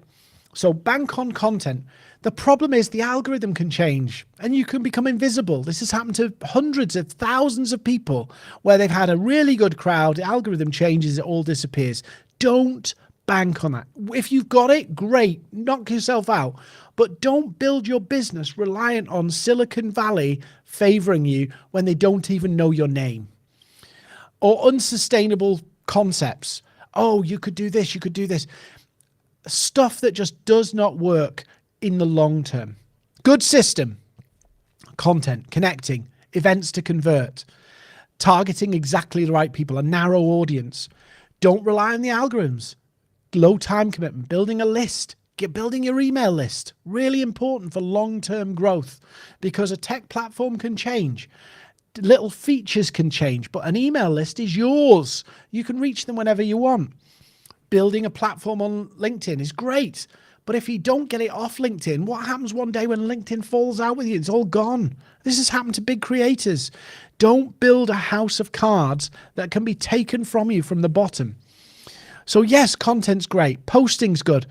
A: So bank on content. The problem is the algorithm can change and you can become invisible. This has happened to hundreds of thousands of people where they've had a really good crowd. The algorithm changes, it all disappears. Don't bank on that. If you've got it, great, knock yourself out. But don't build your business reliant on Silicon Valley favoring you when they don't even know your name. Or unsustainable concepts. Oh, you could do this, you could do this. Stuff that just does not work in the long term. Good system. Content, connecting, events to convert, targeting exactly the right people, a narrow audience. Don't rely on the algorithms. Low time commitment, building a list. Building your email list, really important for long-term growth because a tech platform can change. Little features can change, but an email list is yours. You can reach them whenever you want. Building a platform on LinkedIn is great, but if you don't get it off LinkedIn, what happens one day when LinkedIn falls out with you? It's all gone. This has happened to big creators. Don't build a house of cards that can be taken from you from the bottom. So yes, content's great. Posting's good.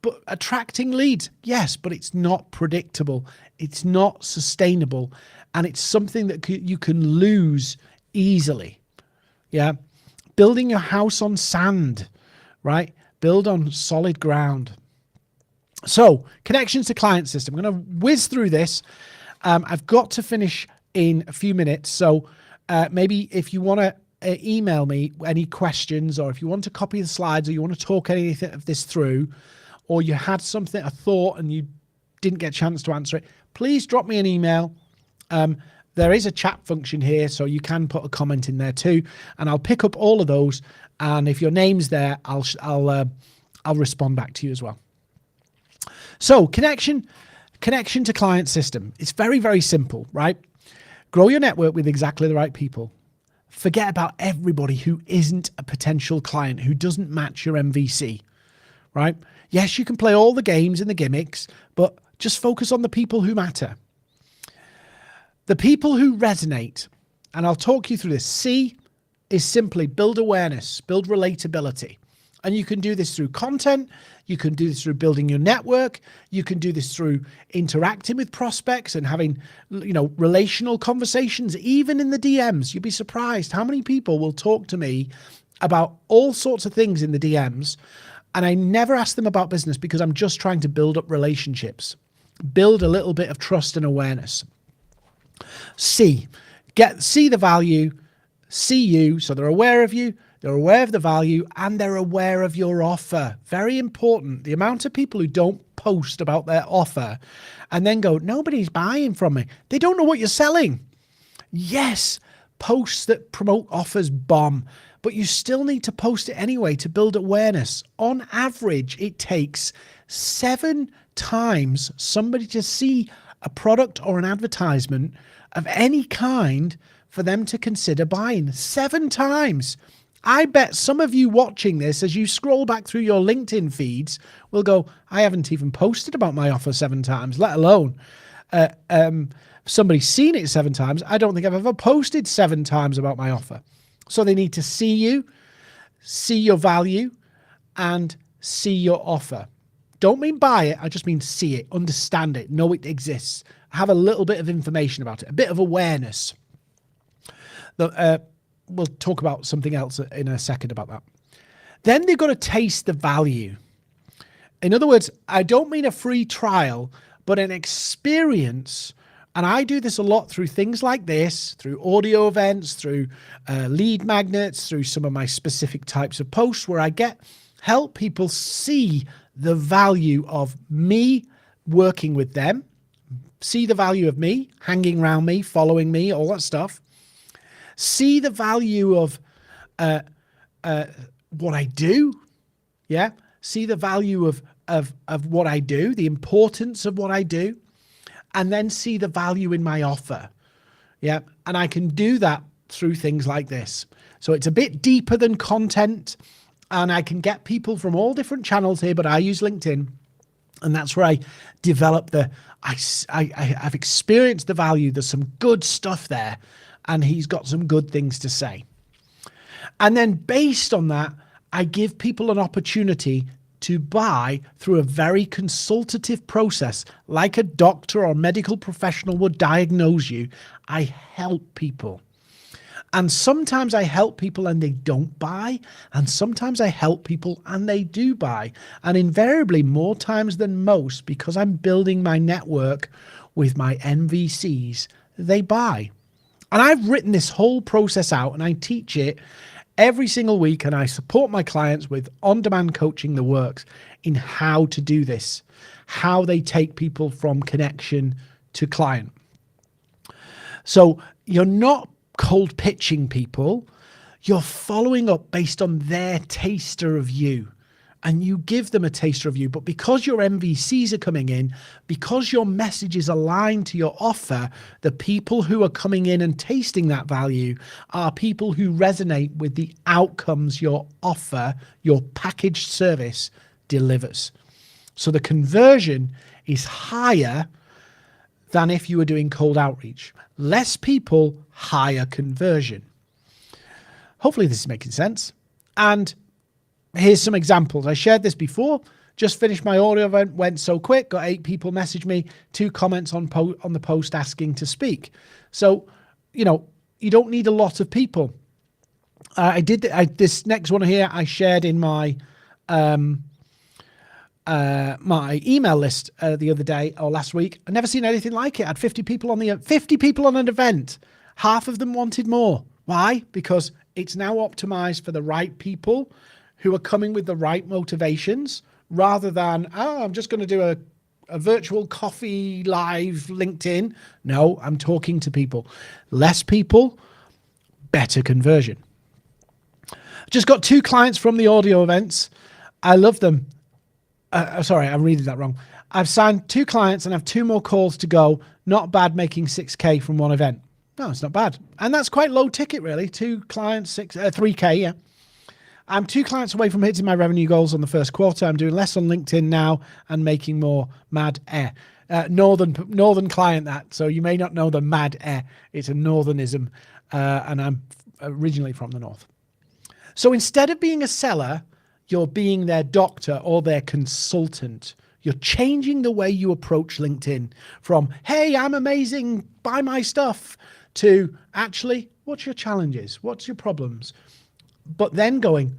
A: But attracting leads, yes, but it's not predictable. It's not sustainable. And it's something that you can lose easily. Yeah. Building your house on sand, right? Build on solid ground. So connections to client system. I'm going to whiz through this. I've got to finish in a few minutes. So maybe if you want to email me any questions, or if you want to copy the slides, or you want to talk anything of this through, or you had something, a thought, and you didn't get a chance to answer it, please drop me an email. There is a chat function here, so you can put a comment in there too, and I'll pick up all of those. And if your name's there, I'll respond back to you as well. So connection to client system. It's very, very simple, right? Grow your network with exactly the right people. Forget about everybody who isn't a potential client, who doesn't match your MVC. right? Yes, you can play all the games and the gimmicks, but just focus on the people who matter. The people who resonate, and I'll talk you through this. C is simply build awareness, build relatability. And you can do this through content. You can do this through building your network. You can do this through interacting with prospects and having, relational conversations, even in the DMs. You'd be surprised how many people will talk to me about all sorts of things in the DMs. And I never ask them about business because I'm just trying to build up relationships, build a little bit of trust and awareness. See the value, see you. So they're aware of you. They're aware of the value and they're aware of your offer. Very important. The amount of people who don't post about their offer and then go, nobody's buying from me. They don't know what you're selling. Yes, posts that promote offers bomb, but you still need to post it anyway to build awareness. On average, it takes 7 times somebody to see a product or an advertisement of any kind for them to consider buying. 7 times. I bet some of you watching this, as you scroll back through your LinkedIn feeds, will go, I haven't even posted about my offer 7 times, let alone somebody's seen it 7 times. I don't think I've ever posted 7 times about my offer. So they need to see you, see your value, and see your offer. Don't mean buy it. I just mean see it, understand it, know it exists, have a little bit of information about it, a bit of awareness. We'll talk about something else in a second about that. Then they've got to taste the value. In other words, I don't mean a free trial, but an experience. And I do this a lot through things like this, through audio events, through lead magnets, through some of my specific types of posts where I help people see the value of me working with them, see the value of me, hanging around me, following me, all that stuff. See the value of what I do. Yeah. See the value of what I do, the importance of what I do, and then see the value in my offer. Yeah. And I can do that through things like this. So it's a bit deeper than content, and I can get people from all different channels here, but I use LinkedIn, and that's where I develop I've experienced the value. There's some good stuff there. And he's got some good things to say. And then based on that, I give people an opportunity to buy through a very consultative process, like a doctor or medical professional would diagnose you. I help people. And sometimes I help people and they don't buy. And sometimes I help people and they do buy. And invariably, more times than most, because I'm building my network with my MVCs, they buy. And I've written this whole process out and I teach it every single week, and I support my clients with on-demand coaching that works in how to do this, how they take people from connection to client. So you're not cold pitching people, you're following up based on their taster of you. And you give them a taster of you. But because your MVCs are coming in, because your message is aligned to your offer, the people who are coming in and tasting that value are people who resonate with the outcomes your offer, your packaged service delivers. So the conversion is higher than if you were doing cold outreach. Less people, higher conversion. Hopefully this is making sense. And here's some examples. I shared this before. Just finished my audio event, went so quick, got 8 people message me, 2 comments on the post asking to speak. So, you don't need a lot of people. This next one here I shared in my my email list the other day or last week. I've never seen anything like it. I had 50 people on 50 people on an event. Half of them wanted more. Why? Because it's now optimized for the right people who are coming with the right motivations, rather than, I'm just going to do a virtual coffee live LinkedIn. No, I'm talking to people. Less people, better conversion. Just got 2 clients from the audio events. I love them. Sorry, I'm reading that wrong. I've signed 2 clients and have 2 more calls to go. Not bad making 6K from one event. No, it's not bad. And that's quite low ticket, really. 2 clients, 3K, yeah. I'm 2 clients away from hitting my revenue goals on the first quarter. I'm doing less on LinkedIn now and making more mad air. Northern client that. So you may not know the mad air. It's a northernism. And I'm originally from the north. So instead of being a seller, you're being their doctor or their consultant. You're changing the way you approach LinkedIn from, hey, I'm amazing, buy my stuff, to actually, what's your challenges? What's your problems? But then going,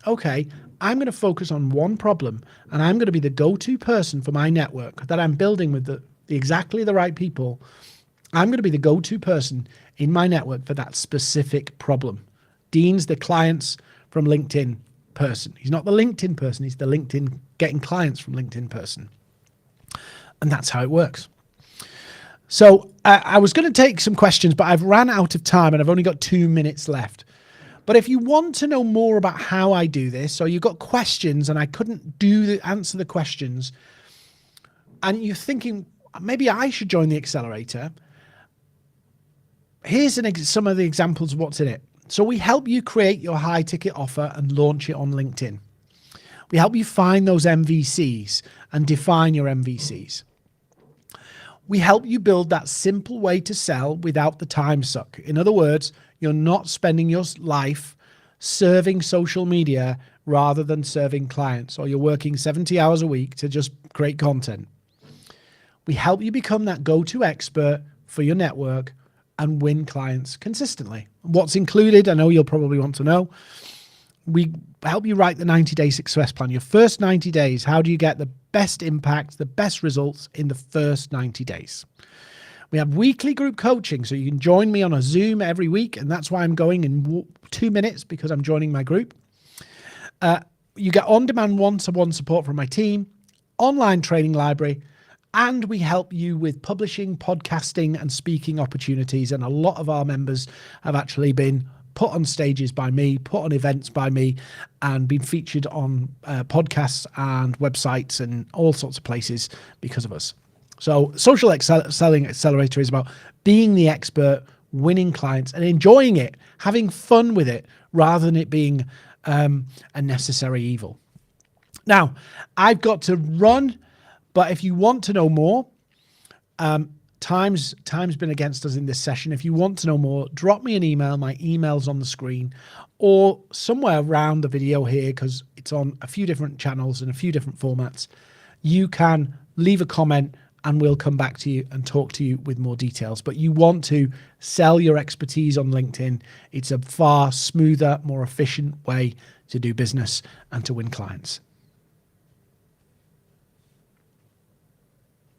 A: okay, I'm going to focus on one problem and I'm going to be the go-to person for my network that I'm building with exactly the right people. I'm going to be the go-to person in my network for that specific problem. Dean's the clients from LinkedIn person. He's not the LinkedIn person. He's the LinkedIn getting clients from LinkedIn person. And that's how it works. So I was going to take some questions, but I've ran out of time and I've only got 2 minutes left. But if you want to know more about how I do this, or you've got questions and I couldn't answer the questions, and you're thinking, maybe I should join the Accelerator, here's some of the examples of what's in it. So we help you create your high ticket offer and launch it on LinkedIn. We help you find those MVCs and define your MVCs. We help you build that simple way to sell without the time suck. In other words, you're not spending your life serving social media rather than serving clients, or you're working 70 hours a week to just create content. We help you become that go-to expert for your network and win clients consistently. What's included, I know you'll probably want to know. We help you write the 90-day success plan. Your first 90 days, how do you get the best impact, the best results in the first 90 days? We have weekly group coaching, so you can join me on a Zoom every week, and that's why I'm going in 2 minutes, because I'm joining my group. You get on-demand one-to-one support from my team, online training library, and we help you with publishing, podcasting, and speaking opportunities. And a lot of our members have actually been put on stages by me, put on events by me, and been featured on podcasts and websites and all sorts of places because of us. So Social Selling Accelerator is about being the expert, winning clients, and enjoying it, having fun with it, rather than it being a necessary evil. Now, I've got to run, but if you want to know more, time's been against us in this session. If you want to know more, drop me an email. My email's on the screen, or somewhere around the video here, because it's on a few different channels and a few different formats. You can leave a comment and we'll come back to you and talk to you with more details. But you want to sell your expertise on LinkedIn. It's a far smoother, more efficient way to do business and to win clients.